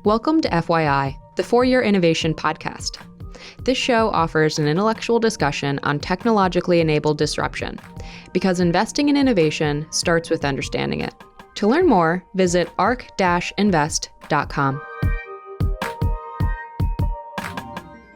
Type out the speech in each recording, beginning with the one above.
Welcome to FYI, the For-Your Innovation podcast. This show offers an intellectual discussion on technologically enabled disruption, because investing in innovation starts with understanding it. To learn more, visit arc-invest.com.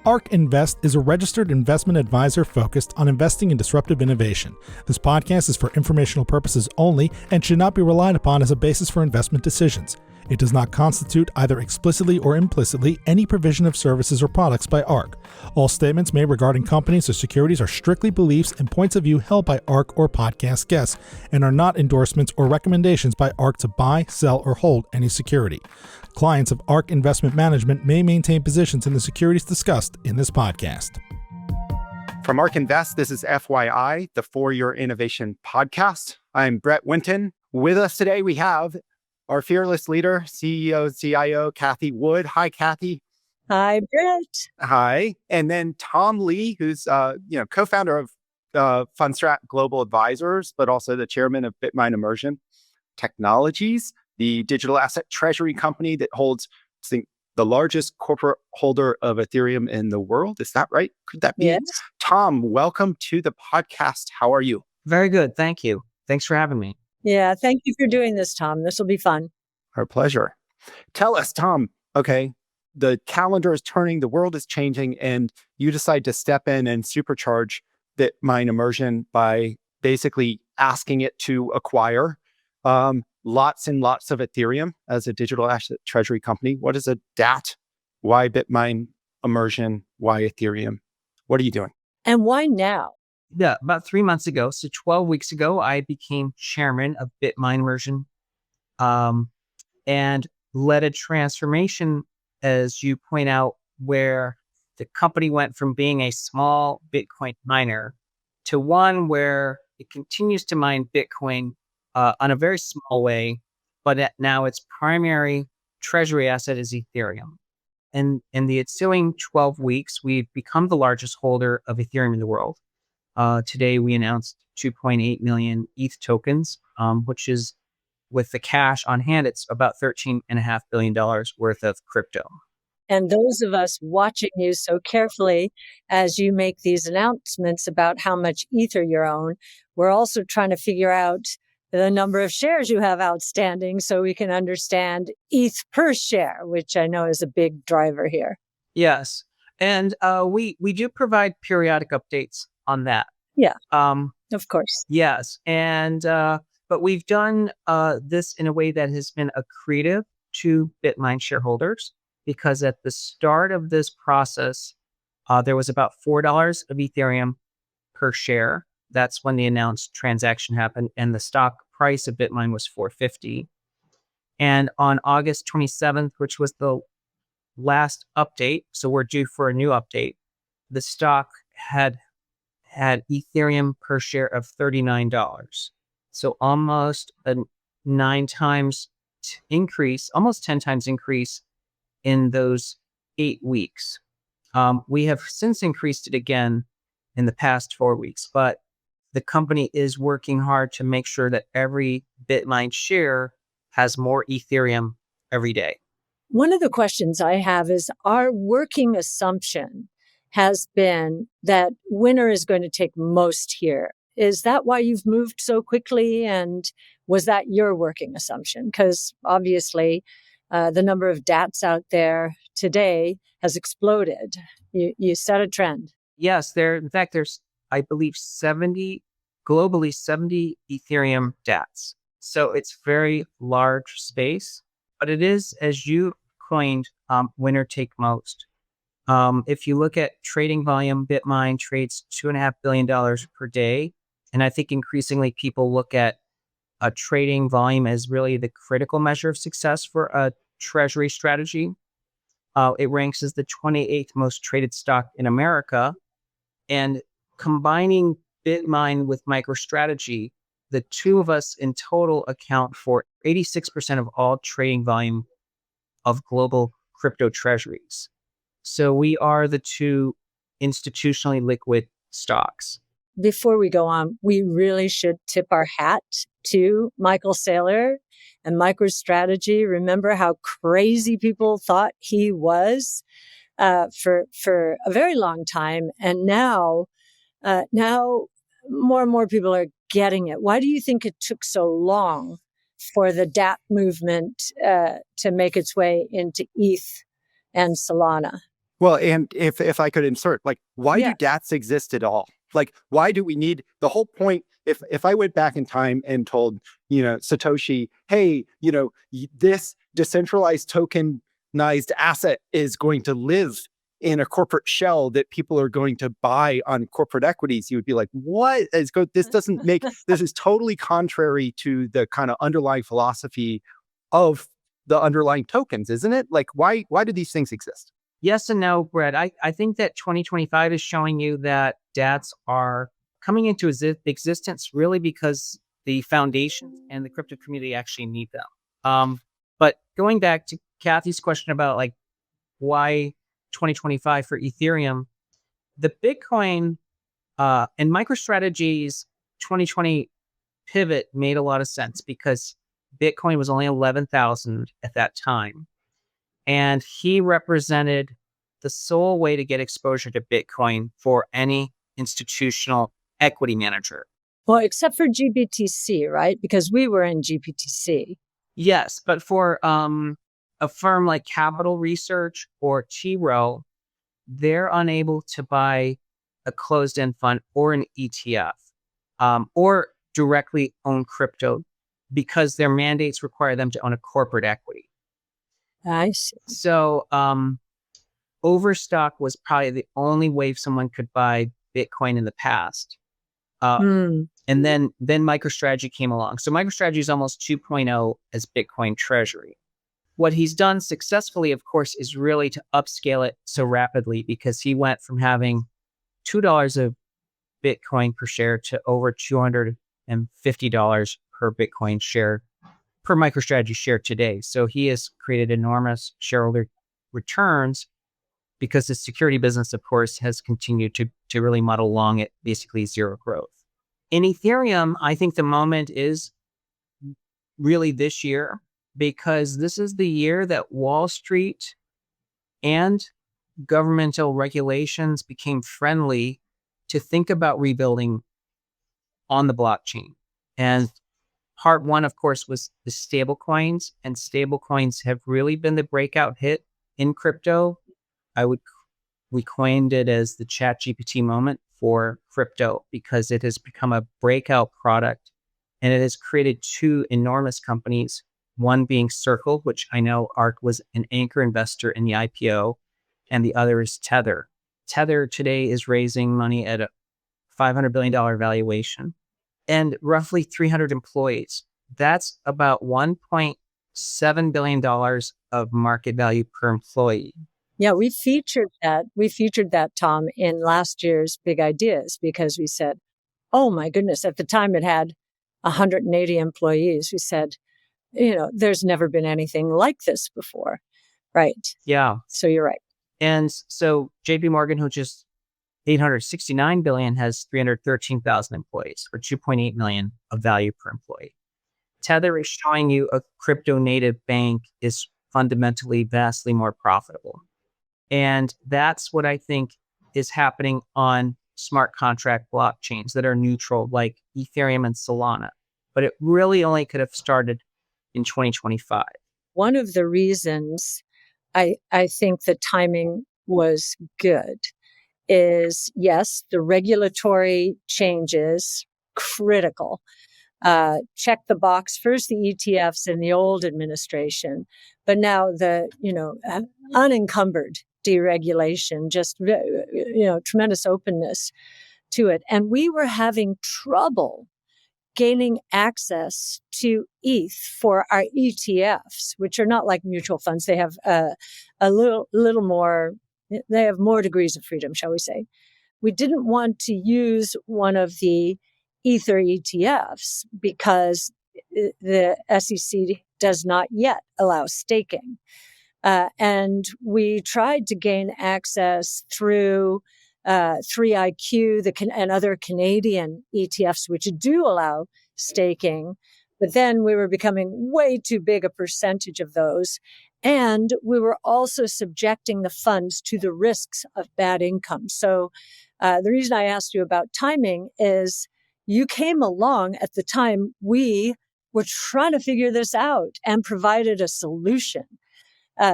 ARK Invest is a registered investment advisor focused on investing in disruptive innovation. This podcast is for informational purposes only and should not be relied upon as a basis for investment decisions. It does not constitute, either explicitly or implicitly, any provision of services or products by ARK. All statements made regarding companies or securities are strictly beliefs and points of view held by ARK or podcast guests, and are not endorsements or recommendations by ARK to buy, sell, or hold any security. Clients of ARK Investment Management may maintain positions in the securities discussed in this podcast. From ARK Invest, this is FYI, the For Your Innovation podcast. I'm Brett Winton. With us today, we have our fearless leader, CEO, CIO, Cathie Wood. Hi, Cathie. Hi, Brett. Hi. And then Tom Lee, who's co-founder of Fundstrat Global Advisors, but also the chairman of BitMine Immersion Technologies, the digital asset treasury company that holds, I think, the largest corporate holder of Ethereum in the world. Is that right? Could that be? Yes. Tom, welcome to the podcast. How are you? Very good. Thank you. Thanks for having me. Yeah, thank you for doing this, Tom. This will be fun. Our pleasure. Tell us, Tom, okay, the calendar is turning, the world is changing, and you decide to step in and supercharge BitMine Immersion by basically asking it to acquire lots and lots of Ethereum as a digital asset treasury company. What is a DAT? Why BitMine Immersion? Why Ethereum? What are you doing? And why now? Yeah, about 3 months ago, so 12 weeks ago, I became chairman of BitMine Immersion and led a transformation, as you point out, where the company went from being a small Bitcoin miner to one where it continues to mine Bitcoin on a very small way, but now its primary treasury asset is Ethereum. And in the ensuing 12 weeks, we've become the largest holder of Ethereum in the world. Today, we announced 2.8 million ETH tokens, which is, with the cash on hand, it's about $13.5 billion worth of crypto. And those of us watching you so carefully as you make these announcements about how much Ether you own, we're also trying to figure out the number of shares you have outstanding so we can understand ETH per share, which I know is a big driver here. Yes. And we do provide periodic updates on that. Yeah, of course. Yes. And but we've done this in a way that has been accretive to BitMine shareholders, because at the start of this process, there was about $4 of Ethereum per share. That's when the announced transaction happened, and the stock price of BitMine was $4.50. And on August 27th, which was the last update, so we're due for a new update, the stock had Ethereum per share of $39. So almost a 9 times increase, almost 10 times increase in those 8 weeks. We have since increased it again in the past 4 weeks, but the company is working hard to make sure that every BitMine share has more Ethereum every day. One of the questions I have is, our working assumption has been that winter is going to take most here. Is that why you've moved so quickly? And was that your working assumption? Because obviously the number of DATs out there today has exploded. You set a trend. Yes, in fact, there's, I believe, globally 70 Ethereum DATs. So it's very large space, but it is, as you coined, winner take most. If you look at trading volume, BitMine trades $2.5 billion per day. And I think increasingly people look at a trading volume as really the critical measure of success for a treasury strategy. It ranks as the 28th most traded stock in America. And combining BitMine with MicroStrategy, the two of us in total account for 86% of all trading volume of global crypto treasuries. So we are the two institutionally liquid stocks. Before we go on, we really should tip our hat to Michael Saylor and MicroStrategy. Remember how crazy people thought he was for a very long time, and now more and more people are getting it. Why do you think it took so long for the DAT movement to make its way into ETH and Solana? Well, and if I could insert, like, why do DATs exist at all? Like, why do we need the whole point? If I went back in time and told, Satoshi, hey, this decentralized tokenized asset is going to live in a corporate shell that people are going to buy on corporate equities, you would be like, what is this doesn't make, this is totally contrary to the kind of underlying philosophy of the underlying tokens, isn't it? Like, why do these things exist? Yes and no, Brett. I think that 2025 is showing you that DATs are coming into existence really because the foundations and the crypto community actually need them. But going back to Cathie's question about like why 2025 for Ethereum, the Bitcoin and MicroStrategy's 2020 pivot made a lot of sense because Bitcoin was only 11,000 at that time. And he represented the sole way to get exposure to Bitcoin for any institutional equity manager. Well, except for GBTC, right? Because we were in GBTC. Yes, but for a firm like Capital Research or T. Rowe, they're unable to buy a closed-end fund or an ETF or directly own crypto because their mandates require them to own a corporate equity. I see. So Overstock was probably the only way someone could buy Bitcoin in the past. And then MicroStrategy came along. So MicroStrategy is almost 2.0 as Bitcoin treasury. What he's done successfully, of course, is really to upscale it so rapidly because he went from having $2 of Bitcoin per share to over $250 per Bitcoin share per MicroStrategy share today. So he has created enormous shareholder returns because the security business, of course, has continued to really muddle along at basically zero growth. In Ethereum, I think the moment is really this year because this is the year that Wall Street and governmental regulations became friendly to think about rebuilding on the blockchain. And part one, of course, was the stablecoins, and stablecoins have really been the breakout hit in crypto. We coined it as the ChatGPT moment for crypto because it has become a breakout product, and it has created two enormous companies. One being Circle, which I know ARK was an anchor investor in the IPO, and the other is Tether. Tether today is raising money at a $500 billion valuation and roughly 300 employees. That's about $1.7 billion of market value per employee. Yeah, we featured that, Tom, in last year's Big Ideas because we said, oh my goodness, at the time it had 180 employees. We said, there's never been anything like this before. Right. Yeah. So you're right. And so JP Morgan, who just $869 billion, has 313,000 employees, or 2.8 million of value per employee. Tether is showing you a crypto native bank is fundamentally vastly more profitable. And that's what I think is happening on smart contract blockchains that are neutral, like Ethereum and Solana. But it really only could have started in 2025. One of the reasons I think the timing was good is, yes, the regulatory changes, critical. Check the box, first the ETFs in the old administration, but now the, unencumbered deregulation, just, tremendous openness to it. And we were having trouble gaining access to ETH for our ETFs, which are not like mutual funds. They have a little more, they have more degrees of freedom, shall we say. We didn't want to use one of the Ether ETFs because the SEC does not yet allow staking. And we tried to gain access through 3IQ and other Canadian ETFs, which do allow staking. But then we were becoming way too big a percentage of those. And we were also subjecting the funds to the risks of bad income. So the reason I asked you about timing is you came along at the time we were trying to figure this out and provided a solution.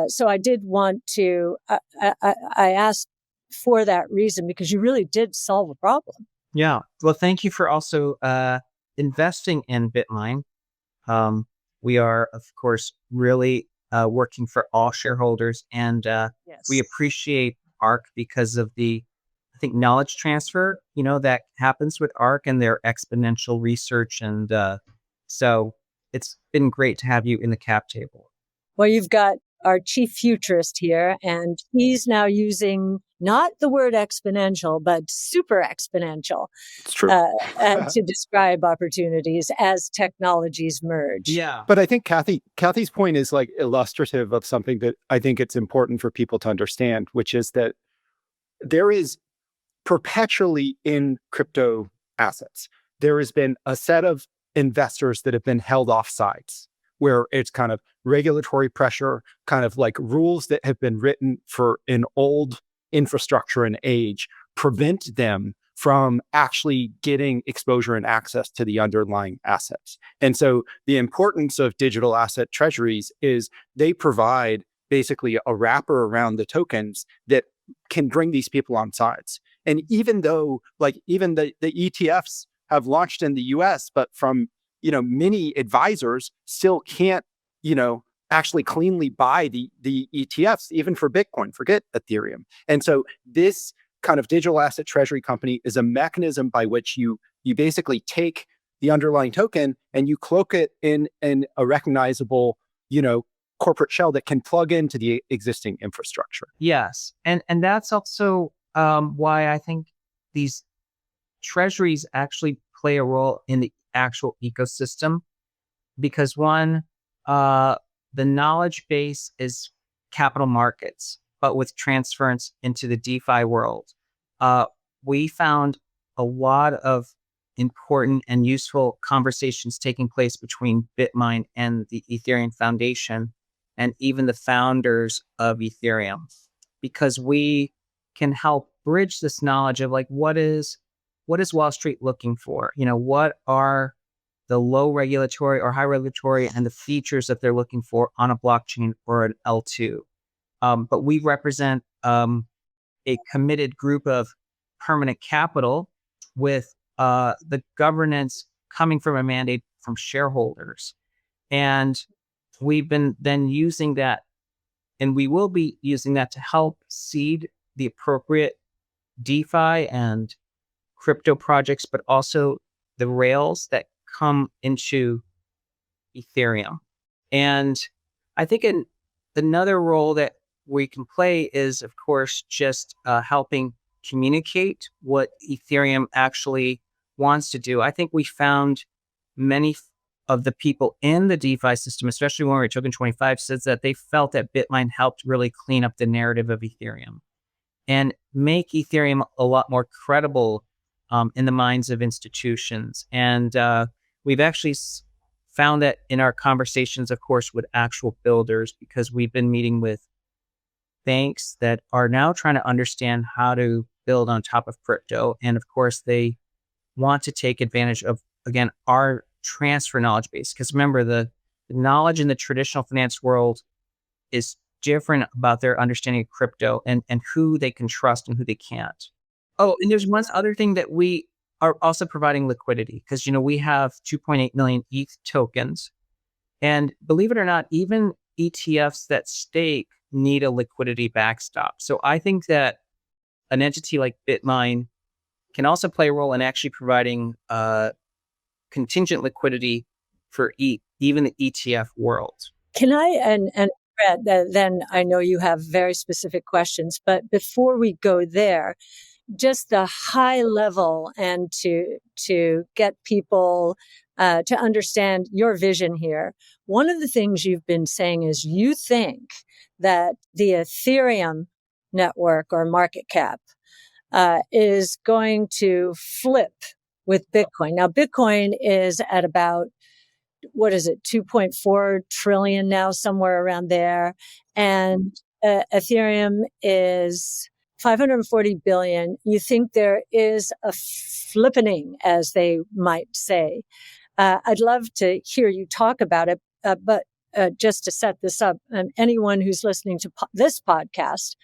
So I did want to, I asked for that reason because you really did solve a problem. Yeah. Well, thank you for also investing in BitMine. We are, of course, really working for all shareholders, and Yes. we appreciate ARC because of the, I think, knowledge transfer, that happens with ARC and their exponential research. And so it's been great to have you in the cap table. Well, you've got our chief futurist here, and he's now using not the word exponential, but super exponential It's true. to describe opportunities as technologies merge. Yeah. But I think Cathie's point is like illustrative of something that I think it's important for people to understand, which is that there is perpetually in crypto assets, there has been a set of investors that have been held off sides, where it's kind of regulatory pressure, kind of like rules that have been written for an old infrastructure and age prevent them from actually getting exposure and access to the underlying assets. And so the importance of digital asset treasuries is they provide basically a wrapper around the tokens that can bring these people on sides. And even though even the ETFs have launched in the US, but from many advisors still can't actually cleanly buy the ETFs, even for Bitcoin, forget Ethereum. And so this kind of digital asset treasury company is a mechanism by which you basically take the underlying token and you cloak it in a recognizable corporate shell that can plug into the existing infrastructure. Yes. And that's also why I think these treasuries actually play a role in the actual ecosystem, because one, the knowledge base is capital markets, but with transference into the DeFi world. We found a lot of important and useful conversations taking place between BitMine and the Ethereum Foundation, and even the founders of Ethereum, because we can help bridge this knowledge of what is Wall Street looking for? What are the low regulatory or high regulatory and the features that they're looking for on a blockchain or an L2? But we represent a committed group of permanent capital with the governance coming from a mandate from shareholders. And we've been then using that, and we will be using that to help seed the appropriate DeFi and crypto projects, but also the rails that come into Ethereum. And I think another role that we can play is, of course, just helping communicate what Ethereum actually wants to do. I think we found many of the people in the DeFi system, especially when we were at Token 25, says that they felt that BitMine helped really clean up the narrative of Ethereum and make Ethereum a lot more credible in the minds of institutions. And we've actually found that in our conversations, of course, with actual builders, because we've been meeting with banks that are now trying to understand how to build on top of crypto. And of course, they want to take advantage of, again, our transfer knowledge base. Because remember, the knowledge in the traditional finance world is different about their understanding of crypto and who they can trust and who they can't. Oh, and there's one other thing that we are also providing liquidity, because, we have 2.8 million ETH tokens. And believe it or not, even ETFs that stake need a liquidity backstop. So I think that an entity like BitMine can also play a role in actually providing contingent liquidity for even the ETF world. Can I, and Brett, then I know you have very specific questions, but before we go there, just the high level and to get people to understand your vision here. One of the things you've been saying is you think that the Ethereum network or market cap is going to flip with Bitcoin. Now, Bitcoin is at about, 2.4 trillion now, somewhere around there. And Ethereum is 540 billion. You think there is a flippening, as they might say. I'd love to hear you talk about it, but just to set this up, anyone who's listening to this podcast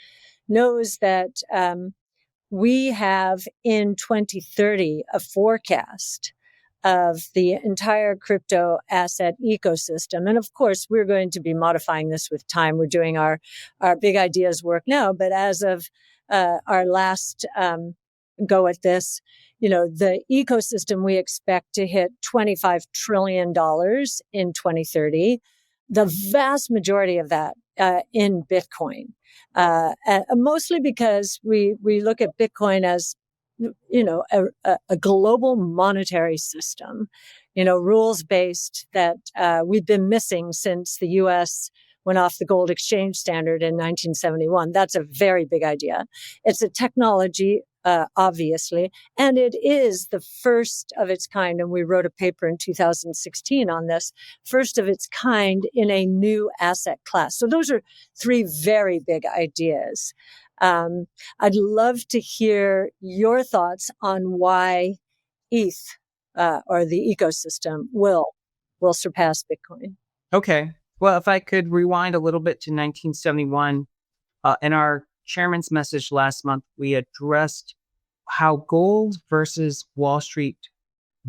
knows that we have in 2030 a forecast of the entire crypto asset ecosystem. And of course, we're going to be modifying this with time. We're doing our big ideas work now, but as of our last go at this, the ecosystem we expect to hit $25 trillion in 2030. The vast majority of that in Bitcoin, mostly because we look at Bitcoin as a global monetary system, rules based that we've been missing since the U.S. went off the gold exchange standard in 1971. That's a very big idea. It's a technology, obviously, and it is the first of its kind. And we wrote a paper in 2016 on this, first of its kind in a new asset class. So those are three very big ideas. I'd love to hear your thoughts on why ETH or the ecosystem will surpass Bitcoin. Okay. Well, if I could rewind a little bit to 1971, in our chairman's message last month, we addressed how gold versus Wall Street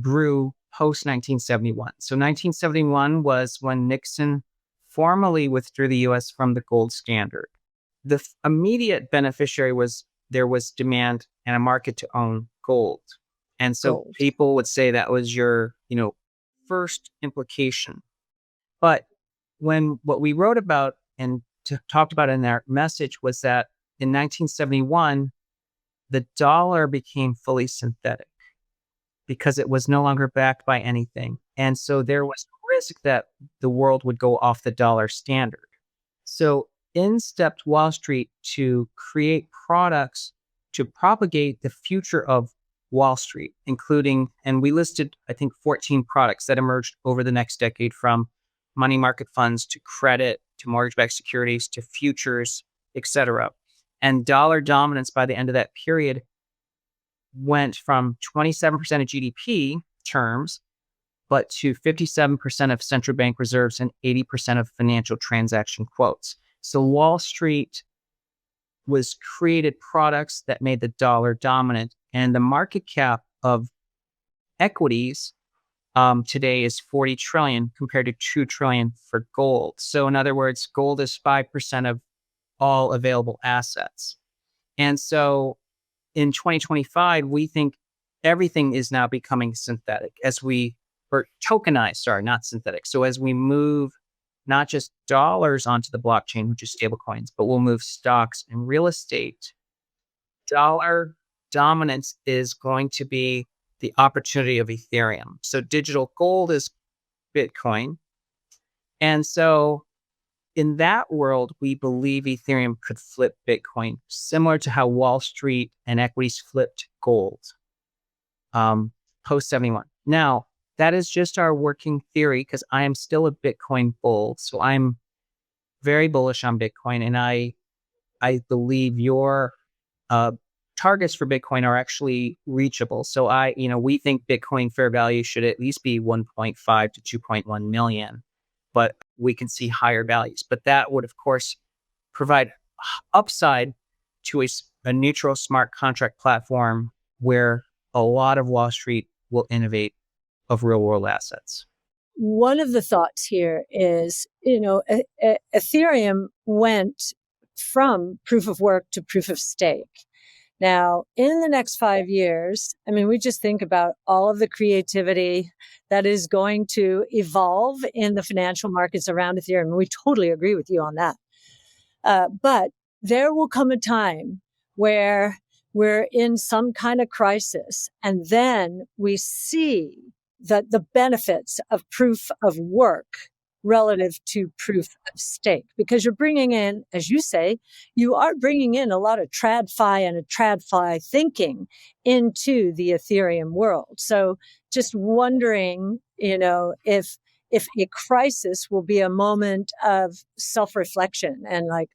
grew post 1971. So 1971 was when Nixon formally withdrew the U.S. from the gold standard. The immediate beneficiary was there was demand and a market to own gold. And so people would say that was your, first implication. But what we wrote about and talked about in our message was that in 1971, the dollar became fully synthetic because it was no longer backed by anything. And so there was risk that the world would go off the dollar standard. So in stepped Wall Street to create products to propagate the future of Wall Street, including, and we listed, I think, 14 products that emerged over the next decade, from money market funds to credit to mortgage-backed securities to futures, etc. And dollar dominance by the end of that period went from 27% of GDP terms, but to 57% of central bank reserves and 80% of financial transaction quotes. So Wall Street was created products that made the dollar dominant, and the market cap of equities today is 40 trillion compared to 2 trillion for gold. So in other words, gold is 5% of all available assets. And so in 2025, we think everything is now becoming synthetic or tokenized, not synthetic. So as we move not just dollars onto the blockchain, which is stablecoins, but we'll move stocks and real estate, dollar dominance is going to be the opportunity of Ethereum. So digital gold is Bitcoin. And so in that world, we believe Ethereum could flip Bitcoin, similar to how Wall Street and equities flipped gold post 71. Now, that is just our working theory because I am still a Bitcoin bull. So I'm very bullish on Bitcoin. And I believe your targets for Bitcoin are actually reachable. So we think Bitcoin fair value should at least be 1.5 to 2.1 million, but we can see higher values. But that would, of course, provide upside to a neutral smart contract platform where a lot of Wall Street will innovate of real world assets. One of the thoughts here is, Ethereum went from proof of work to proof of stake. Now, in the next 5 years, we just think about all of the creativity that is going to evolve in the financial markets around Ethereum. We totally agree with you on that. But there will come a time where we're in some kind of crisis, and then we see that the benefits of proof of work relative to proof of stake, because you're bringing in, as you say, you are bringing in a lot of TradFi and a TradFi thinking into the Ethereum world. So just wondering, if a crisis will be a moment of self-reflection and like,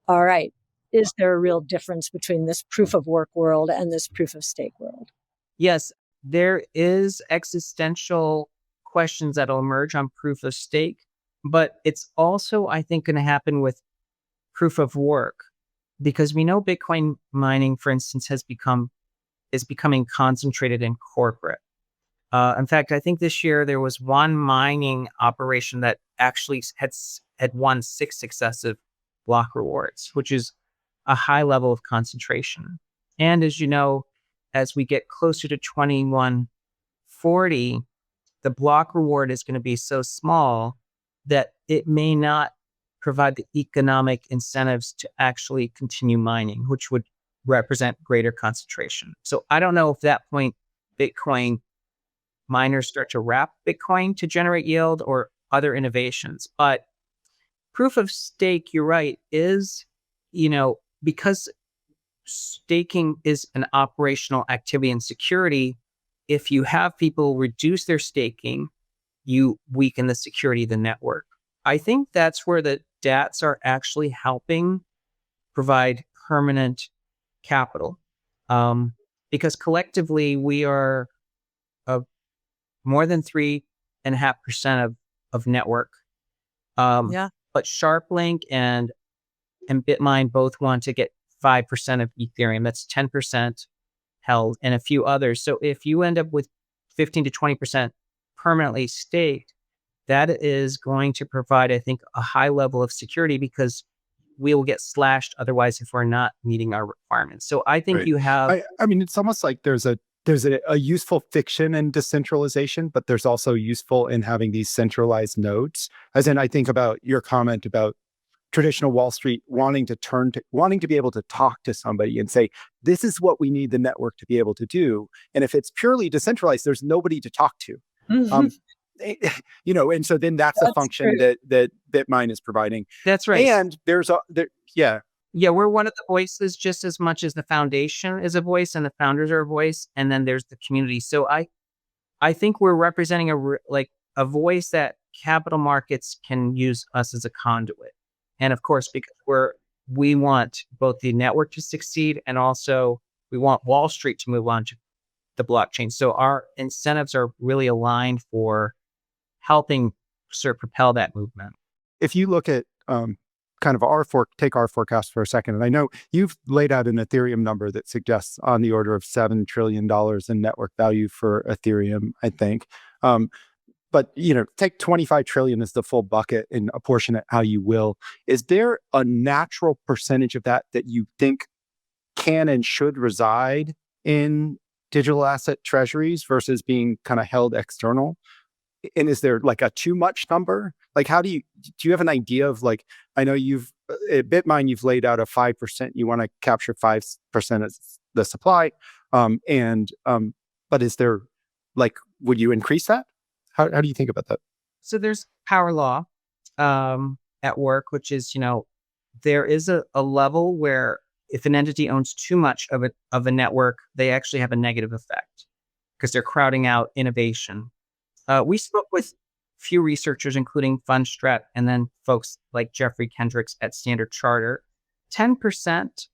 all right, is there a real difference between this proof of work world and this proof of stake world? Yes, there is existential questions that'll emerge on proof of stake, but it's also, I think, going to happen with proof of work, because we know Bitcoin mining, for instance, is becoming concentrated in corporate. In fact, I think this year there was one mining operation that actually had won 6 successive block rewards, which is a high level of concentration. And as you know, as we get closer to 2140, the block reward is going to be so small that it may not provide the economic incentives to actually continue mining, which would represent greater concentration. So I don't know if at that point Bitcoin miners start to wrap Bitcoin to generate yield or other innovations. But proof of stake, you're right, is, because staking is an operational activity in security, if you have people reduce their staking, you weaken the security of the network. I think that's where the DATs are actually helping provide permanent capital, because collectively we are more than 3.5% of network. Yeah. But SharpLink and BitMine both want to get 5% of Ethereum. That's 10% held, and a few others. So if you end up with 15 to 20% permanently staked, that is going to provide, I think, a high level of security, because we will get slashed otherwise if we're not meeting our requirements. So I think Right. you have... I mean, it's almost like there's a useful fiction in decentralization, but there's also useful in having these centralized nodes. As in, I think about your comment about traditional Wall Street wanting to be able to talk to somebody and say, this is what we need the network to be able to do. And if it's purely decentralized, there's nobody to talk to. And so then that's a function true. that BitMine is providing. That's right. And Yeah, we're one of the voices just as much as the foundation is a voice and the founders are a voice. And then there's the community. So I think we're representing a voice that capital markets can use us as a conduit. And of course, because we want both the network to succeed, and also we want Wall Street to move on to the blockchain. So our incentives are really aligned for helping sort of propel that movement. If you look at kind of take our forecast for a second, and I know you've laid out an Ethereum number that suggests on the order of $7 trillion in network value for Ethereum, I think. But, take 25 trillion as the full bucket and apportion it how you will. Is there a natural percentage of that you think can and should reside in digital asset treasuries versus being kind of held external? And is there like a too much number? Like, do you have an idea of, like, I know at BitMine, you've laid out a 5%, you want to capture 5% of the supply. But is there, would you increase that? How do you think about that? So there's power law at work, which is, there is a level where if an entity owns too much of a network, they actually have a negative effect because they're crowding out innovation. We spoke with few researchers, including Fundstrat, and then folks like Jeffrey Kendricks at Standard Charter. 10%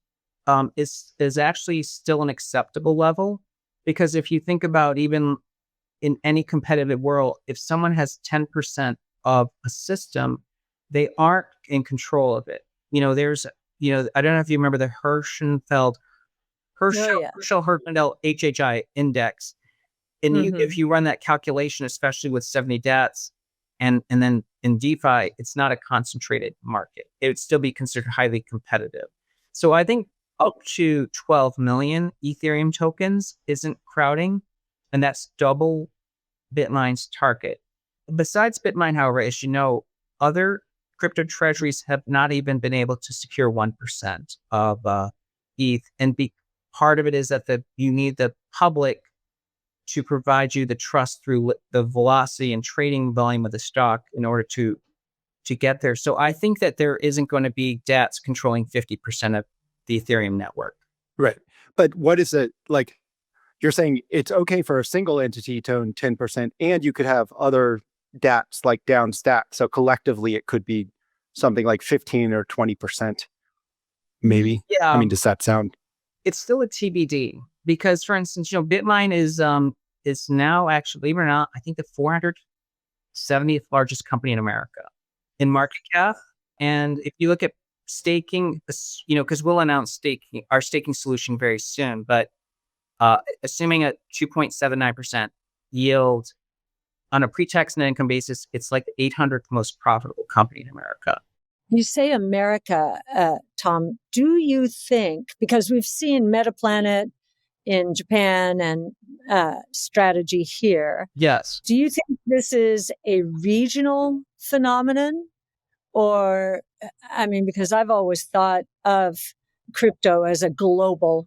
is actually still an acceptable level, because if you think about, even in any competitive world, if someone has 10% of a system, they aren't in control of it. There's, I don't know if you remember the Herschel Herfindahl HHI index. And if you run that calculation, especially with 70 DATs, and then in DeFi, it's not a concentrated market. It would still be considered highly competitive. So I think up to 12 million Ethereum tokens isn't crowding, and that's double BitMine's target. Besides BitMine, however, as you know, other crypto treasuries have not even been able to secure 1% of ETH. And part of it is that you need the public to provide you the trust through the velocity and trading volume of the stock in order to get there. So I think that there isn't going to be DATs controlling 50% of the Ethereum network. Right. But what is it like? You're saying it's okay for a single entity to own 10%, and you could have other DATs like down stacked. So collectively, it could be something like 15 or 20%, maybe. Yeah, I mean, does that sound? it's still a TBD because, for instance, BitMine is now actually, believe it or not, I think the 470th largest company in America in market cap. And if you look at staking, because we'll announce our staking solution very soon, but assuming a 2.79% yield on a pre-tax net income basis, it's like the 800th most profitable company in America. You say America, Tom, do you think, because we've seen Metaplanet in Japan and strategy here, Yes. do you think this is a regional phenomenon? Or, I mean, because I've always thought of crypto as a global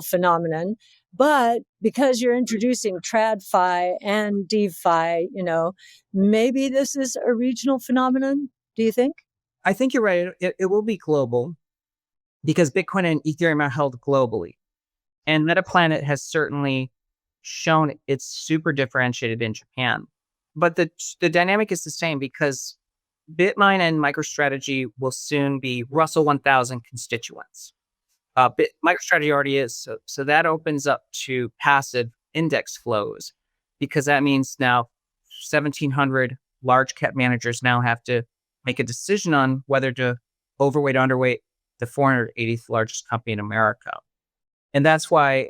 phenomenon, but because you're introducing TradFi and DeFi, maybe this is a regional phenomenon. Do you think? I think you're right. It will be global because Bitcoin and Ethereum are held globally. And Metaplanet has certainly shown it's super differentiated in Japan. But the dynamic is the same because BitMine and MicroStrategy will soon be Russell 1000 constituents. MicroStrategy already is. So that opens up to passive index flows because that means now 1,700 large cap managers now have to make a decision on whether to overweight, underweight the 480th largest company in America. And that's why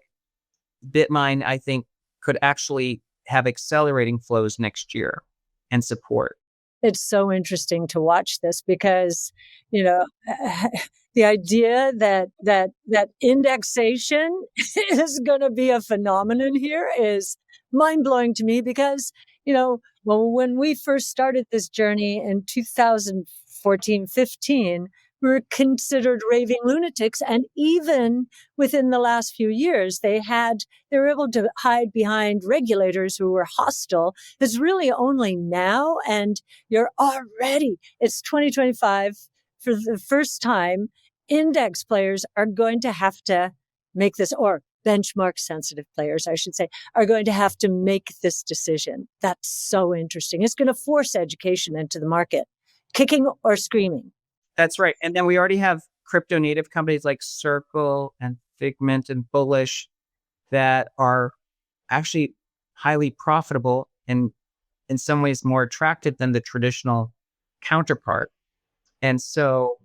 BitMine, I think, could actually have accelerating flows next year and support. It's so interesting to watch this because, the idea that indexation is going to be a phenomenon here is mind blowing to me because, when we first started this journey in 2014, 15, we were considered raving lunatics. And even within the last few years, they were able to hide behind regulators who were hostile. It's really only now, and it's 2025 for the first time, index players are going to have to make this, or benchmark sensitive players, I should say, are going to have to make this decision. That's so interesting. It's going to force education into the market, kicking or screaming. That's right. And then we already have crypto native companies like Circle and Figment and Bullish that are actually highly profitable and in some ways more attractive than the traditional counterpart. And so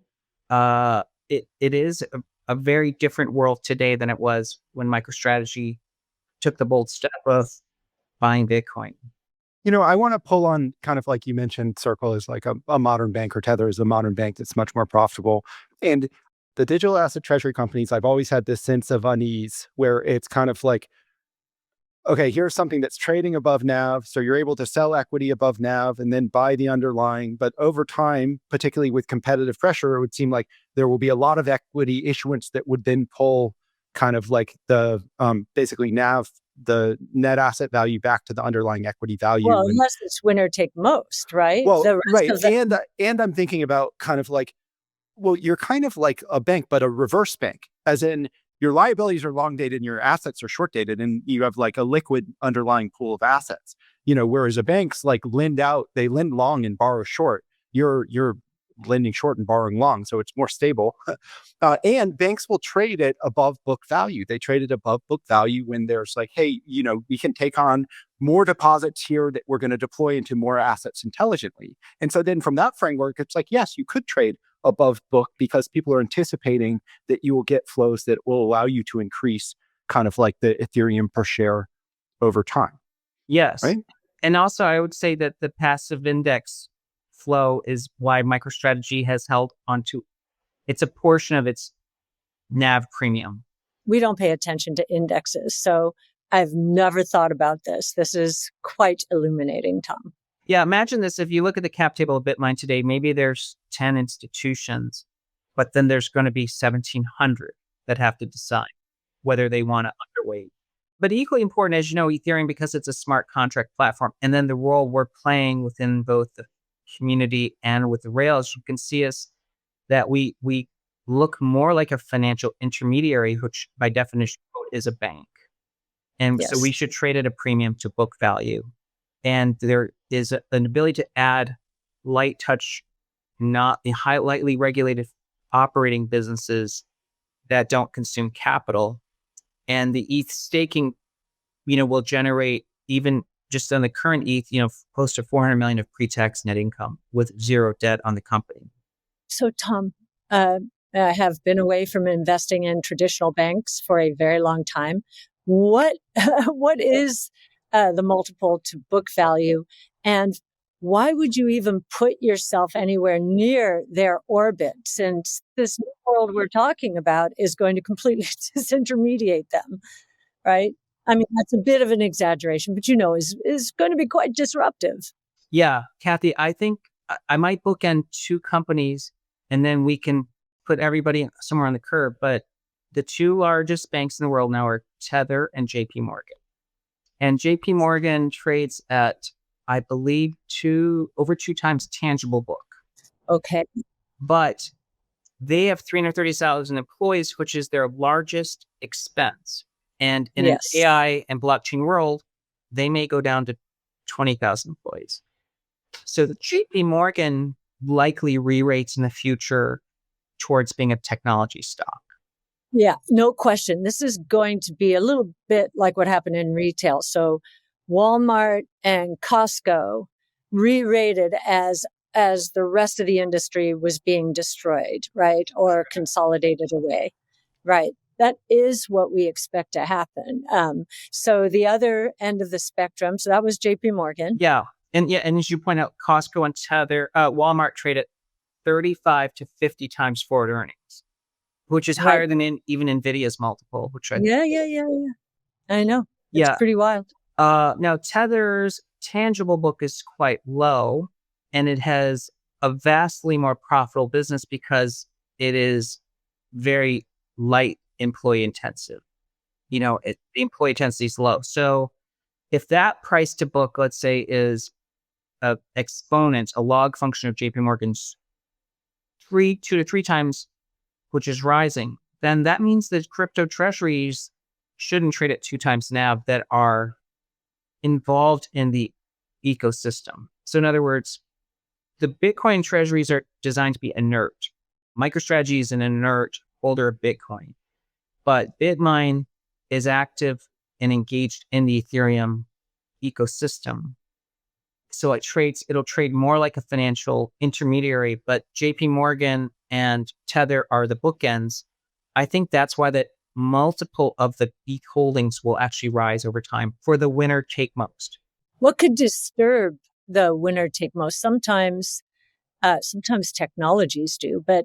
it is a very different world today than it was when MicroStrategy took the bold step of buying Bitcoin. I want to pull on kind of like you mentioned, Circle is like a modern bank, or Tether is a modern bank that's much more profitable. And the digital asset treasury companies, I've always had this sense of unease where it's kind of like, okay, here's something that's trading above NAV. So you're able to sell equity above NAV and then buy the underlying. But over time, particularly with competitive pressure, it would seem like there will be a lot of equity issuance that would then pull kind of like the basically NAV, the net asset value back to the underlying equity value. Well, unless it's winner take most, right? Well, right. And I'm thinking about kind of like, well, you're kind of like a bank, but a reverse bank, as in your liabilities are long dated and your assets are short dated, and you have like a liquid underlying pool of assets. Whereas a bank's like they lend long and borrow short. You're lending short and borrowing long, so it's more stable. And banks will trade at above book value. They trade at above book value when there's like, hey, we can take on more deposits here that we're going to deploy into more assets intelligently. And so then from that framework, it's like, yes, you could trade above book because people are anticipating that you will get flows that will allow you to increase kind of like the Ethereum per share over time. Yes. Right. And also I would say that the passive index flow is why MicroStrategy has held onto it's a portion of its NAV premium. We don't pay attention to indexes, so I've never thought about this. This is quite illuminating, Tom. Yeah, imagine this. If you look at the cap table of BitMine today, maybe there's 10 institutions, but then there's going to be 1,700 that have to decide whether they want to underweight But equally important, as you know, Ethereum, because it's a smart contract platform, and then the role we're playing within both the community and with the rails, you can see us that we look more like a financial intermediary, which by definition is a bank. And so we Yes. should trade at a premium to book value. And there is an ability to add light touch, not lightly regulated operating businesses that don't consume capital. And the ETH staking, will generate, even just on the current ETH, close to 400 million of pre-tax net income with zero debt on the company. So, Tom, I have been away from investing in traditional banks for a very long time. What what is the multiple to book value, and why would you even put yourself anywhere near their orbit, since this new world we're talking about is going to completely disintermediate them, right? I mean, that's a bit of an exaggeration, but is going to be quite disruptive. Yeah, Cathie, I think I might bookend two companies, and then we can put everybody somewhere on the curve. But the two largest banks in the world now are Tether and JP Morgan. And JP Morgan trades at, I believe, over two times tangible book. Okay. But they have 330,000 employees, which is their largest expense. And in Yes. an AI and blockchain world, they may go down to 20,000 employees. So the JP Morgan likely re-rates in the future towards being a technology stock. Yeah, no question. This is going to be a little bit like what happened in retail. So Walmart and Costco re-rated as the rest of the industry was being destroyed, right? Or consolidated away, right? That is what we expect to happen. So the other end of the spectrum, so that was JP Morgan. Yeah. And as you point out, Costco and Tether, Walmart trade at 35 to 50 times forward earnings, which is higher than even NVIDIA's multiple, which I Yeah. I know. It's pretty wild. Now, Tether's tangible book is quite low, and it has a vastly more profitable business because it is very light employee intensive. The employee intensity is low. So if that price to book, let's say, is a exponent, a log function of JP Morgan's 2 to 3 times, which is rising, then that means that crypto treasuries shouldn't trade at 2 times NAV that are involved in the ecosystem. So in other words, the Bitcoin treasuries are designed to be inert. MicroStrategy is an inert holder of Bitcoin, but BitMine is active and engaged in the Ethereum ecosystem. So it'll trade more like a financial intermediary, but JP Morgan and Tether are the bookends. I think that's why that multiple of the ETH holdings will actually rise over time for the winner take most. What could disturb the winner take most? Sometimes technologies do, but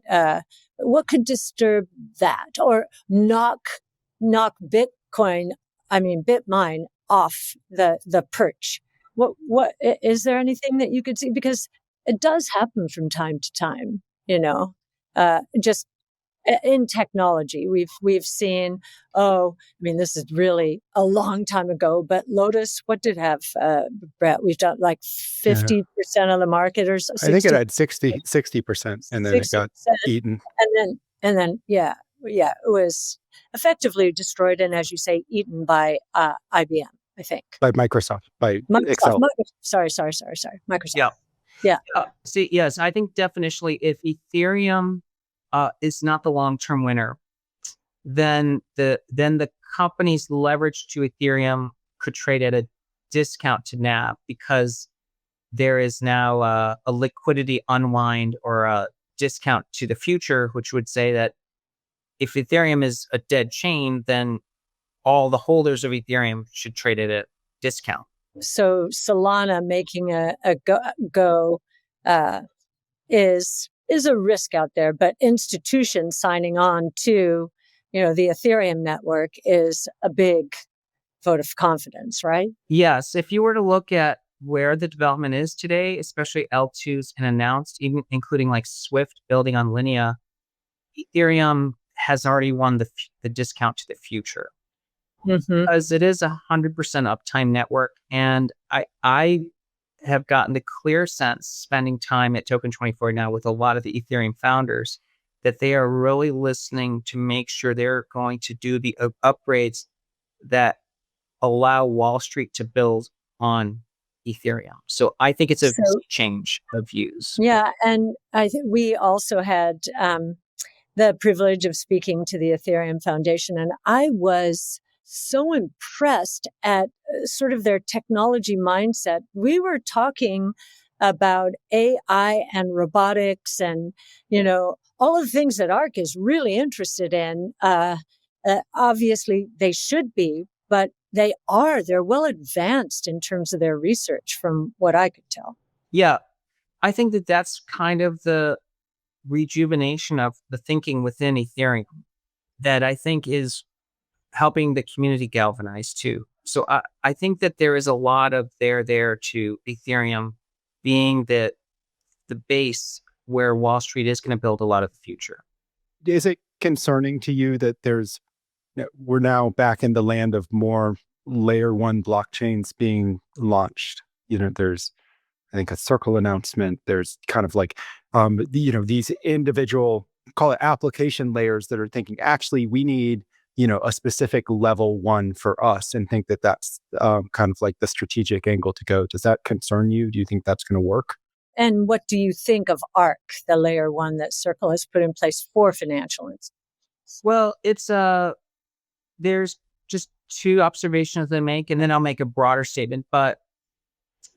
what could disturb that or knock BitMine off the perch? What is there anything that you could see? Because it does happen from time to time, just in technology. We've seen, this is really a long time ago, but Lotus, what did have, Brett? We've done like 50% of the market or so. I think it had 60%, and then 60%. It got eaten. And then, yeah, it was effectively destroyed. And as you say, eaten by IBM, I think. By Microsoft, by Excel. Sorry. Microsoft. Yeah. Yes, I think definitionally, if Ethereum is not the long-term winner, then the company's leverage to Ethereum could trade at a discount to NAV because there is now a liquidity unwind or a discount to the future, which would say that if Ethereum is a dead chain, then all the holders of Ethereum should trade at a discount. So Solana making a go is a risk out there, but institutions signing on to, the Ethereum network is a big vote of confidence, right? Yes. If you were to look at where the development is today, especially L2s and announced, even including like Swift building on Linea, Ethereum has already won the discount to the future. Mm-hmm. because it is 100% uptime network. And I have gotten the clear sense spending time at Token 24 now with a lot of the Ethereum founders that they are really listening to make sure they're going to do the upgrades that allow Wall Street to build on Ethereum. So I think it's a So, change of views. yeah, and I think we also had the privilege of speaking to the Ethereum Foundation, and I was so impressed at sort of their technology mindset. We were talking about AI and robotics and, all of the things that ARK is really interested in. Obviously, they should be, but they are. They're well advanced in terms of their research from what I could tell. Yeah, I think that that's kind of the rejuvenation of the thinking within Ethereum that I think is helping the community galvanize too. So I think that there is a lot of there to Ethereum being the base where Wall Street is going to build a lot of the future. Is it concerning to you that we're now back in the land of more layer one blockchains being launched? There's, I think, a Circle announcement. There's kind of like, these individual, call it application layers that are thinking, actually, we need, a specific level one for us, and think that that's kind of like the strategic angle to go. Does that concern you? Do you think that's going to work? And what do you think of ARK, the layer one that Circle has put in place for financial institutions? Well, it's there's just two observations I make, and then I'll make a broader statement. But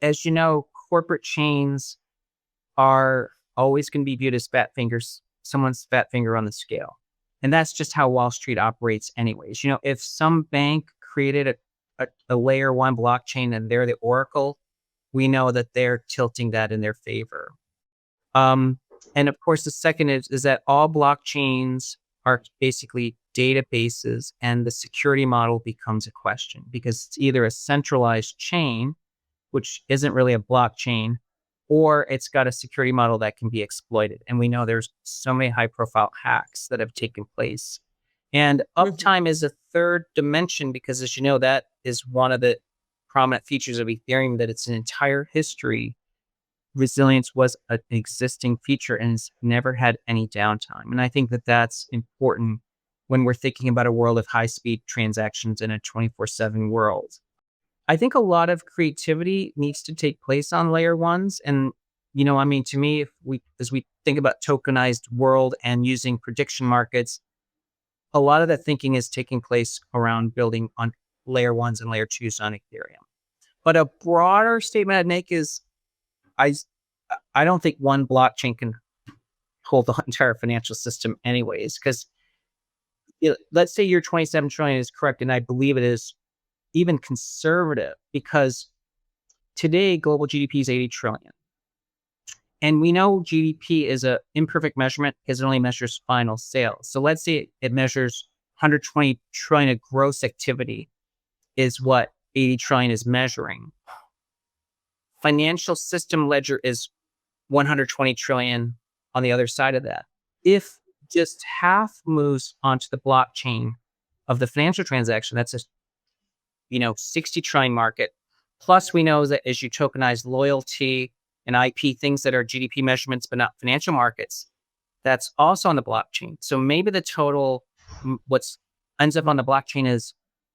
as you know, corporate chains are always going to be viewed as someone's fat finger on the scale. And that's just how Wall Street operates anyways. If some bank created a layer one blockchain and they're the oracle, we know that they're tilting that in their favor. And of course, the second is that all blockchains are basically databases, and the security model becomes a question because it's either a centralized chain, which isn't really a blockchain, or it's got a security model that can be exploited. And we know there's so many high profile hacks that have taken place. And uptime is a third dimension because, as you know, that is one of the prominent features of Ethereum, that it's an entire history. Resilience was an existing feature and it's never had any downtime. And I think that that's important when we're thinking about a world of high speed transactions in a 24/7 world. I think a lot of creativity needs to take place on layer ones. And, to me, as we think about tokenized world and using prediction markets, a lot of that thinking is taking place around building on layer ones and layer twos on Ethereum. But a broader statement I'd make is I don't think one blockchain can hold the entire financial system anyways, because let's say your 27 trillion is correct, and I believe it is even conservative, because today global GDP is 80 trillion. And we know GDP is an imperfect measurement because it only measures final sales. So let's say it measures 120 trillion of gross activity is what 80 trillion is measuring. Financial system ledger is 120 trillion on the other side of that. If just half moves onto the blockchain of the financial transaction, that's a 60 trillion market. Plus, we know that as you tokenize loyalty and IP, things that are GDP measurements but not financial markets, that's also on the blockchain. So maybe the total, what's ends up on the blockchain is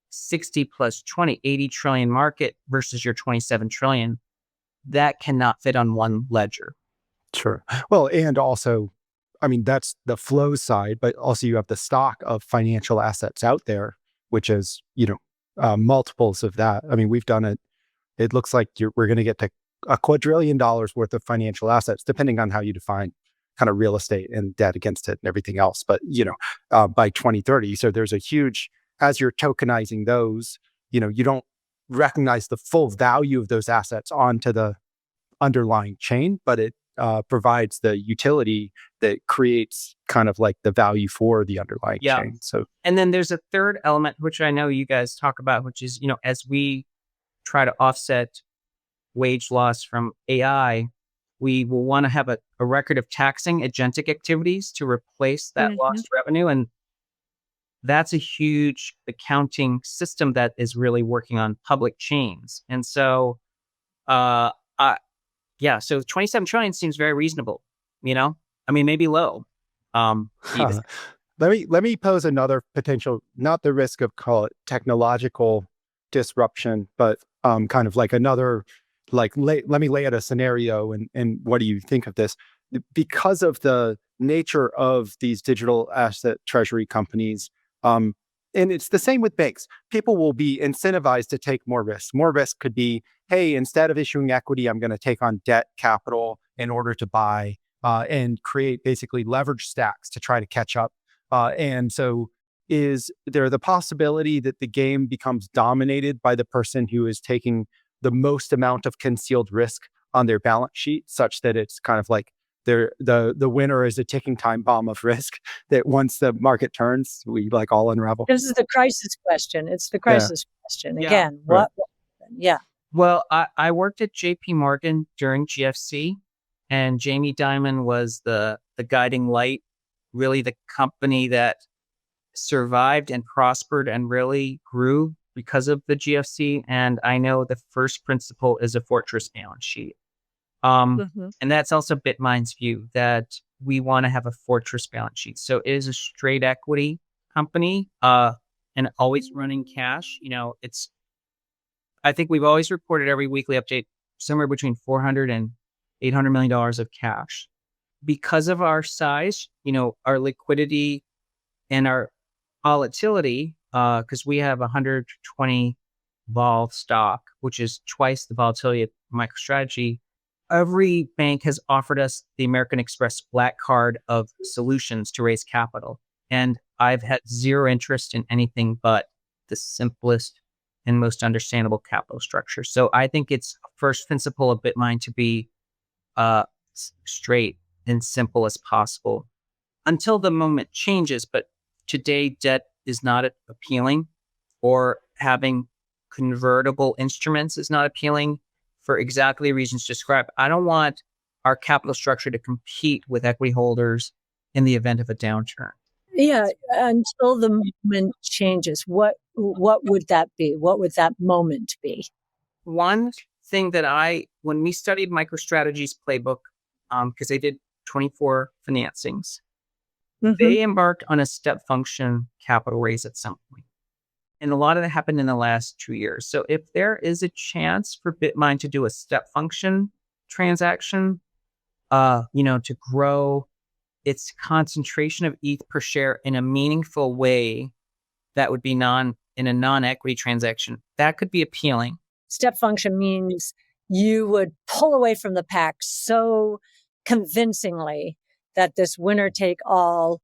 60 plus 20, 80 trillion market versus your 27 trillion. That cannot fit on one ledger. Sure. Well, and also, that's the flow side, but also you have the stock of financial assets out there, which is, multiples of that. We've done it. It looks like we're going to get to $1 quadrillion worth of financial assets, depending on how you define kind of real estate and debt against it and everything else. But, by 2030. So there's a huge, as you're tokenizing those, you don't recognize the full value of those assets onto the underlying chain, but it provides the utility that creates kind of like the value for the underlying chain. So, and then there's a third element, which I know you guys talk about, which is, as we try to offset wage loss from AI, we will want to have a record of taxing agentic activities to replace that lost revenue. And that's a huge accounting system that is really working on public chains. And so, uh, so 27 trillion seems very reasonable, I mean, maybe low, even. Let me pose another potential, not the risk of, call it, technological disruption, but kind of like another, like let me lay out a scenario, and what do you think of this? Because of the nature of these digital asset treasury companies, and it's the same with banks. People will be incentivized to take more risks. More risk could be, hey, instead of issuing equity, I'm going to take on debt capital in order to buy and create basically leverage stacks to try to catch up. And so, is there the possibility that the game becomes dominated by the person who is taking the most amount of concealed risk on their balance sheet, such that it's kind of like the winner is a ticking time bomb of risk that once the market turns, we like all unravel? This is the crisis question. It's the Yeah, crisis question. Yeah. Again, right. what happened? Yeah. Well, I worked at JP Morgan during GFC, and Jamie Dimon was the guiding light, really the company that survived and prospered and really grew because of the GFC. And I know the first principle is a fortress balance sheet. Mhm. And that's also BitMine's view, that we want to have a fortress balance sheet. So it is a straight equity company, and always running cash. I think we've always reported every weekly update somewhere between $400 and $800 million of cash. Because of our size, our liquidity and our volatility, because we have 120 vol stock, which is twice the volatility of MicroStrategy. Every bank has offered us the American Express black card of solutions to raise capital. And I've had zero interest in anything but the simplest and most understandable capital structure. So I think it's first principle of BitMine to be straight and simple as possible until the moment changes. But today, debt is not appealing, or having convertible instruments is not appealing for exactly the reasons described. I don't want our capital structure to compete with equity holders in the event of a downturn. Yeah, until the moment changes, what would that be? What would that moment be? One thing that when we studied MicroStrategy's playbook, because they did 24 financings, Mhm. they embarked on a step function capital raise at some point. And a lot of that happened in the last 2 years. So if there is a chance for BitMine to do a step function transaction, to grow its concentration of ETH per share in a meaningful way, that would be in a non-equity transaction, that could be appealing. Step function means you would pull away from the pack so convincingly that this winner take all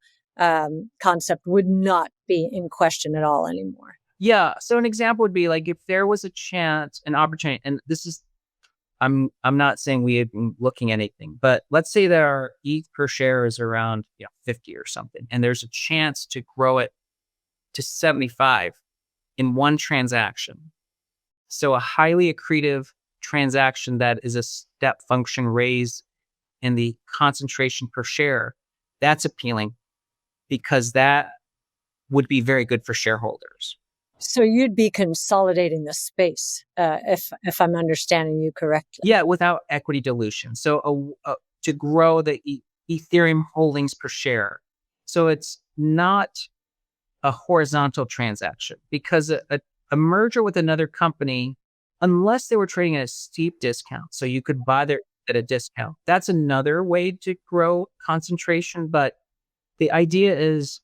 concept would not be in question at all anymore. Yeah. So an example would be like if there was a chance, an opportunity, and this is, I'm not saying we have been looking at anything, but let's say that our ETH per share is around 50 or something, and there's a chance to grow it to 75 in one transaction. So a highly accretive transaction that is a step function raise in the concentration per share, that's appealing because that would be very good for shareholders. So you'd be consolidating the space, if I'm understanding you correctly. Yeah, without equity dilution. So to grow the Ethereum holdings per share. So it's not a horizontal transaction, because a merger with another company, unless they were trading at a steep discount, so you could buy there at a discount, that's another way to grow concentration. But the idea is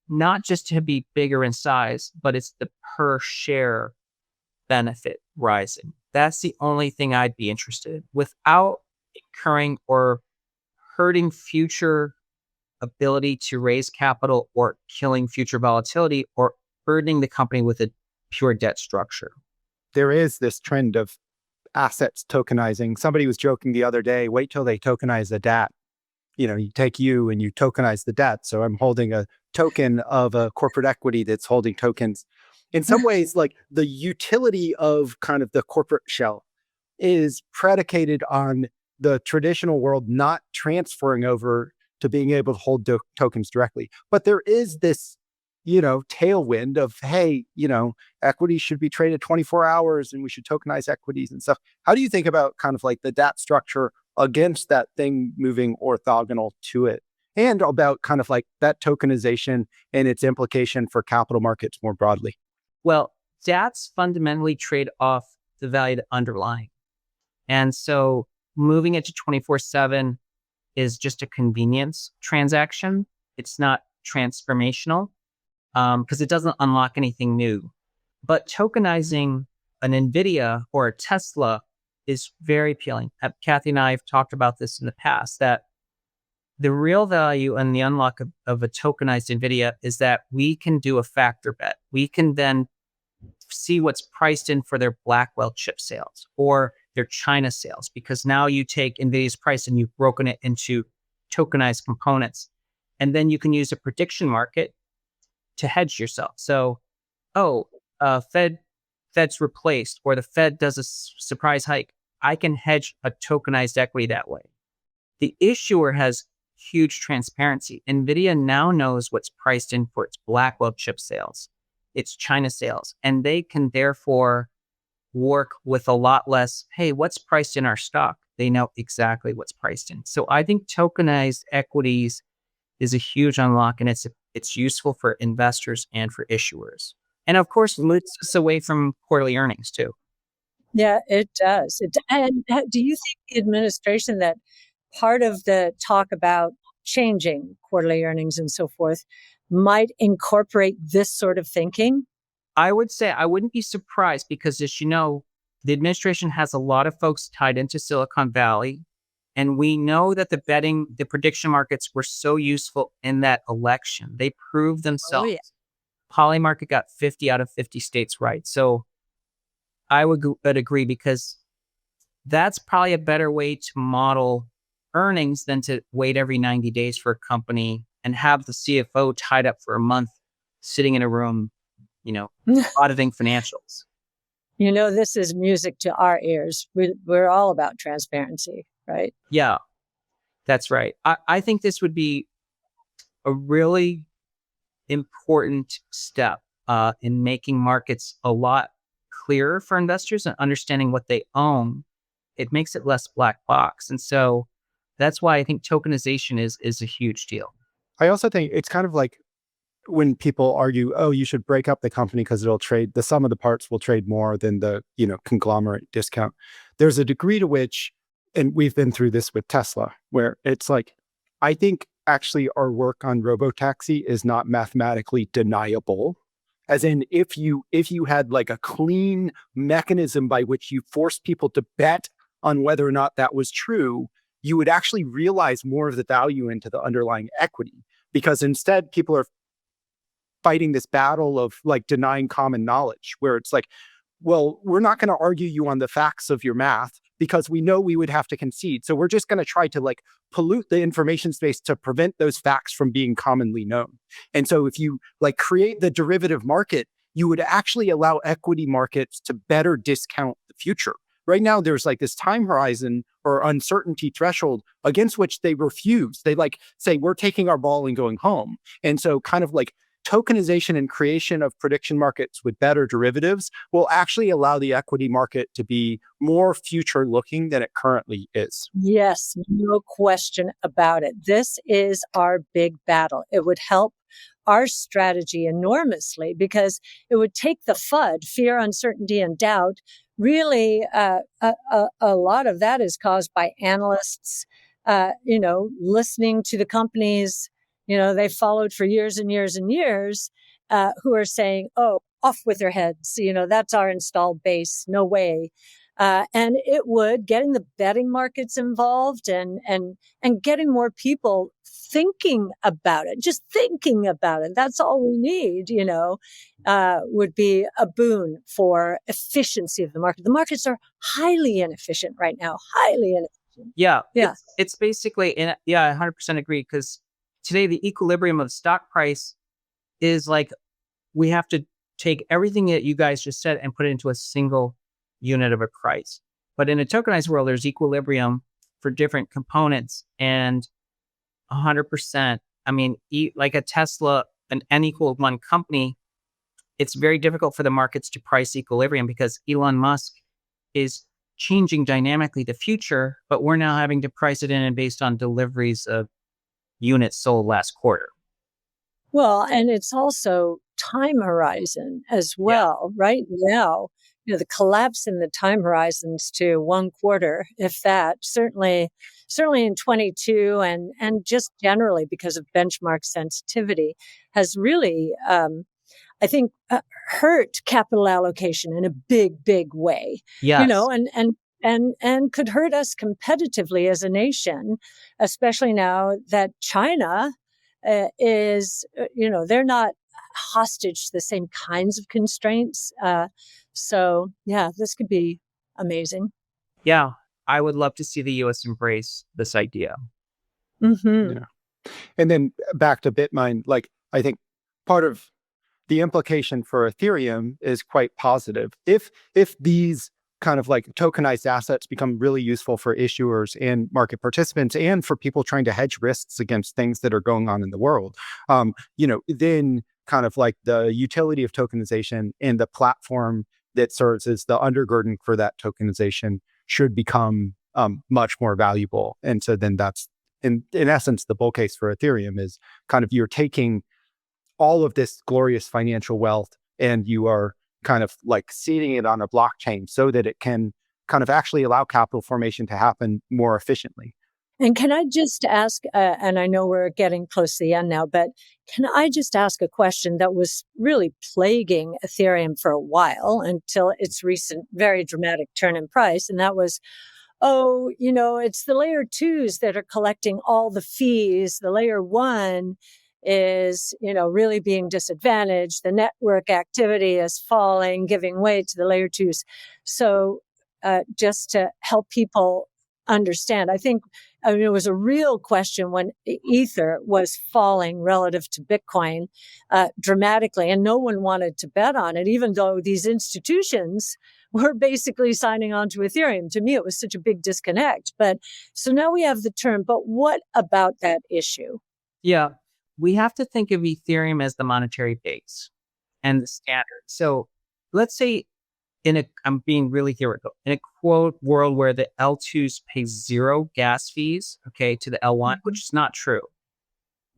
not just to be bigger in size, but it's the per share benefit rising. That's the only thing I'd be interested in, without incurring or hurting future ability to raise capital, or killing future volatility, or burdening the company with a pure debt structure. There is this trend of assets tokenizing. Somebody was joking the other day, wait till they tokenize the DAT. You take you and you tokenize the debt. So I'm holding a token of a corporate equity that's holding tokens. In some ways, like the utility of kind of the corporate shell is predicated on the traditional world not transferring over to being able to hold tokens directly. But there is this tailwind of, hey, equities should be traded 24 hours and we should tokenize equities and stuff. How do you think about kind of like the DAT structure against that thing moving orthogonal to it? And about kind of like that tokenization and its implication for capital markets more broadly? Well, DATs fundamentally trade off the value of the underlying. And so moving it to 24/7 is just a convenience transaction. It's not transformational because it doesn't unlock anything new. But tokenizing an NVIDIA or a Tesla is very appealing. Cathie and I have talked about this in the past, that the real value and the unlock of a tokenized NVIDIA is that we can do a factor bet. We can then see what's priced in for their Blackwell chip sales or their China sales, because now you take NVIDIA's price and you've broken it into tokenized components. And then you can use a prediction market to hedge yourself. So, Fed's replaced, or the Fed does a surprise hike. I can hedge a tokenized equity that way. The issuer has huge transparency. NVIDIA now knows what's priced in for its Blackwell chip sales, its China sales, and they can therefore work with a lot less, hey, what's priced in our stock? They know exactly what's priced in. So I think tokenized equities is a huge unlock, and it's useful for investors and for issuers. And of course, moves us away from quarterly earnings too. Yeah, it does. And do you think the administration, that part of the talk about changing quarterly earnings and so forth, might incorporate this sort of thinking? I would say I wouldn't be surprised because, as you know, the administration has a lot of folks tied into Silicon Valley. And we know that the prediction markets were so useful in that election. They proved themselves. Oh, yeah. Polymarket got 50 out of 50 states right. So I would agree, because that's probably a better way to model earnings than to wait every 90 days for a company and have the CFO tied up for a month sitting in a room, auditing financials. This is music to our ears. We're all about transparency, right? Yeah, that's right. I think this would be a really important step in making markets a lot clearer for investors and understanding what they own. It makes it less black box. And so that's why I think tokenization is a huge deal. I also think it's kind of like when people argue, oh, you should break up the company because it'll trade, the sum of the parts will trade more than the, conglomerate discount. There's a degree to which, and we've been through this with Tesla, where it's like, I think actually our work on robotaxi is not mathematically deniable. As in, if you had like a clean mechanism by which you forced people to bet on whether or not that was true, you would actually realize more of the value into the underlying equity. Because instead, people are fighting this battle of like denying common knowledge, where it's like, well, we're not going to argue you on the facts of your math because we know we would have to concede. So we're just going to try to like pollute the information space to prevent those facts from being commonly known. And so if you like create the derivative market, you would actually allow equity markets to better discount the future. Right now, there's like this time horizon or uncertainty threshold against which they refuse. They like say, we're taking our ball and going home. And so kind of like tokenization and creation of prediction markets with better derivatives will actually allow the equity market to be more future looking than it currently is. Yes, no question about it. This is our big battle. It would help our strategy enormously because it would take the FUD, fear, uncertainty, and doubt. Really, a lot of that is caused by analysts, listening to the companies, they followed for years and years and years, who are saying, oh, off with their heads. That's our installed base. No way. And it would getting the betting markets involved and getting more people thinking about it, just thinking about it. That's all we need, would be a boon for efficiency of the market. The markets are highly inefficient right now, highly inefficient. Yeah. Yeah. It's basically, I 100% agree, because today the equilibrium of stock price is like, we have to take everything that you guys just said and put it into a single unit of a price. But in a tokenized world, there's equilibrium for different components, and 100%. I mean, like a Tesla an n equal 1 company, it's very difficult for the markets to price equilibrium because Elon Musk is changing dynamically the future, but we're now having to price it in and based on deliveries of units sold last quarter. Well, and it's also time horizon as Yeah. well. Right now, the collapse in the time horizons to 1 quarter, if that, certainly in 22 and just generally because of benchmark sensitivity has really, I think, hurt capital allocation in a big way, Yes. and could hurt us competitively as a nation, especially now that China they're not hostage to the same kinds of constraints. So yeah, this could be amazing. Yeah. I would love to see the US embrace this idea. Hmm. Yeah. And then back to BitMine, like I think part of the implication for Ethereum is quite positive. If these kind of like tokenized assets become really useful for issuers and market participants and for people trying to hedge risks against things that are going on in the world, then kind of like the utility of tokenization and the platform that serves as the undergirding for that tokenization should become much more valuable. And so then that's in essence, the bull case for Ethereum is kind of you're taking all of this glorious financial wealth and you are kind of like seeding it on a blockchain so that it can kind of actually allow capital formation to happen more efficiently. And can I just ask, and I know we're getting close to the end now, but can I just ask a question that was really plaguing Ethereum for a while until its recent very dramatic turn in price? And that was, it's the layer twos that are collecting all the fees. The layer one is, really being disadvantaged. The network activity is falling, giving way to the layer twos. So just to help people understand, it was a real question when Ether was falling relative to Bitcoin dramatically, and no one wanted to bet on it, even though these institutions were basically signing on to Ethereum. To me, it was such a big disconnect. But so now we have the term, but what about that issue? Yeah. We have to think of Ethereum as the monetary base and the standard. So let's say I'm being really theoretical, in a quote world where the L2s pay 0 gas fees, okay, to the L1, which is not true.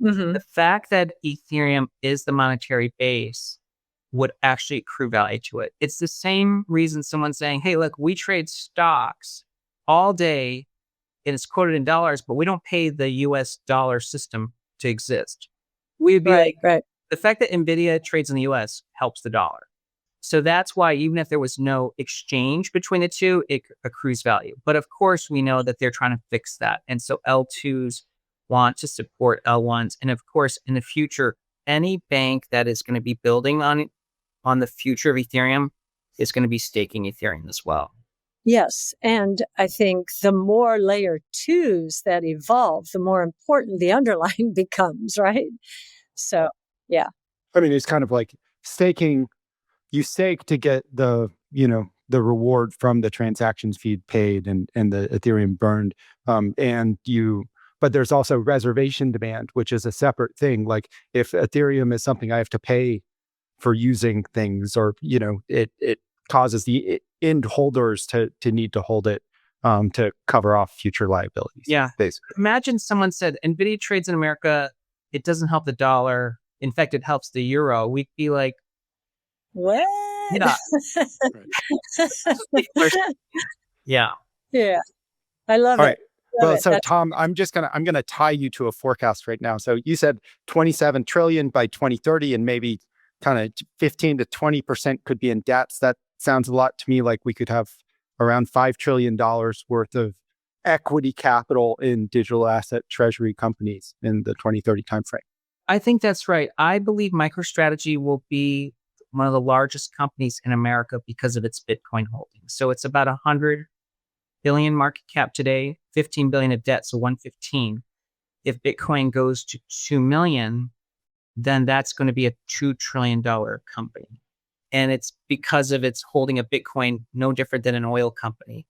Mm-hmm. The fact that Ethereum is the monetary base would actually accrue value to it. It's the same reason someone's saying, hey, look, we trade stocks all day and it's quoted in dollars, but we don't pay the US dollar system to exist. We'd be Right. the fact that NVIDIA trades in the US helps the dollar. So that's why even if there was no exchange between the two, it accrues value. But of course, we know that they're trying to fix that. And so L2s want to support L1s. And of course, in the future, any bank that is going to be building on the future of Ethereum is going to be staking Ethereum as well. Yes. And I think the more layer twos that evolve, the more important the underlying becomes, right? So, yeah. I mean, it's kind of like staking. You stake to get the reward from the transactions feed paid and the Ethereum burned. But there's also reservation demand, which is a separate thing. Like if Ethereum is something I have to pay for using things, or it causes the end holders to need to hold it to cover off future liabilities. Yeah. Basically. Imagine someone said, NVIDIA trades in America. It doesn't help the dollar. In fact, it helps the euro. We'd be like, what? Yeah. Yeah. Yeah. I love All it. right. Love Well, it. so Tom, I'm gonna tie you to a forecast right now. So you said 27 trillion by 2030, and maybe kind of 15 to 20% could be in debts. That sounds a lot to me like we could have around $5 trillion worth of equity capital in digital asset treasury companies in the 2030 timeframe. I think that's right. I believe MicroStrategy will be one of the largest companies in America because of its Bitcoin holdings. So it's about 100 billion market cap today, 15 billion of debt, so 115. If Bitcoin goes to 2 million, then that's going to be a $2 trillion company. And it's because of its holding of Bitcoin, no different than an oil company.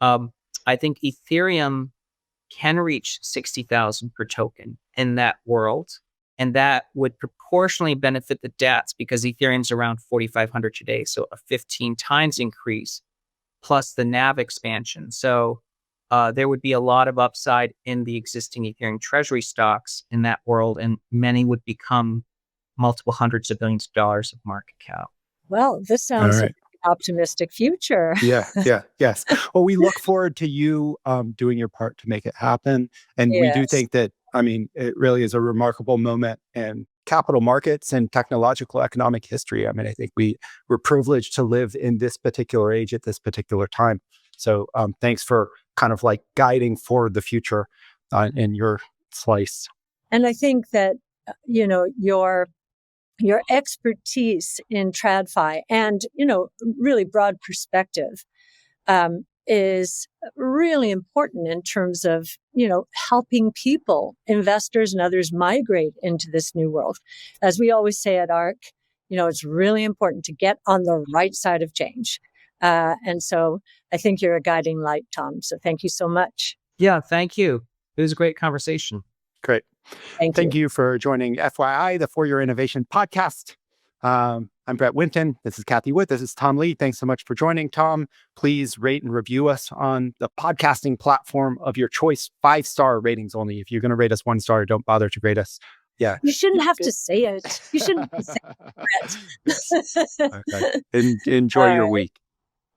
I think Ethereum can reach 60,000 per token in that world. And that would proportionally benefit the DATs because Ethereum's around 4,500 today. So a 15 times increase plus the NAV expansion. So there would be a lot of upside in the existing Ethereum treasury stocks in that world, and many would become multiple hundreds of billions of dollars of market cap. Well, this sounds like an optimistic future. Yes. Well, we look forward to you doing your part to make it happen. And we do think that, it really is a remarkable moment in capital markets and technological economic history. I think we're privileged to live in this particular age at this particular time. So thanks for kind of like guiding for the future in your slice. And I think that, your expertise in TradFi and, really broad perspective is really important in terms of, helping people, investors and others migrate into this new world. As we always say at ARC, it's really important to get on the right side of change. And so I think you're a guiding light, Tom. So thank you so much. Yeah, thank you. It was a great conversation. Great. Thank you for joining FYI, the For Your Innovation podcast. I'm Brett Winton. This is Cathie Wood. This is Tom Lee. Thanks so much for joining, Tom. Please rate and review us on the podcasting platform of your choice. 5-star ratings only. If you're going to rate us 1 star, don't bother to rate us. Yeah. You shouldn't have to say it. You shouldn't have to say it, Brett. Okay. Enjoy your week.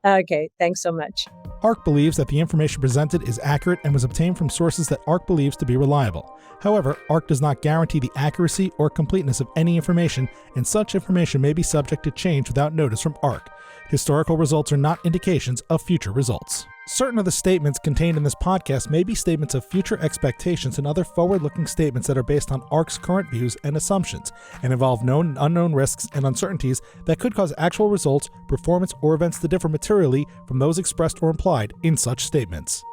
Okay. Thanks so much. ARC believes that the information presented is accurate and was obtained from sources that ARC believes to be reliable. However, ARC does not guarantee the accuracy or completeness of any information, and such information may be subject to change without notice from ARC. Historical results are not indications of future results. Certain of the statements contained in this podcast may be statements of future expectations and other forward-looking statements that are based on ARC's current views and assumptions, and involve known and unknown risks and uncertainties that could cause actual results, performance, or events to differ materially from those expressed or implied in such statements.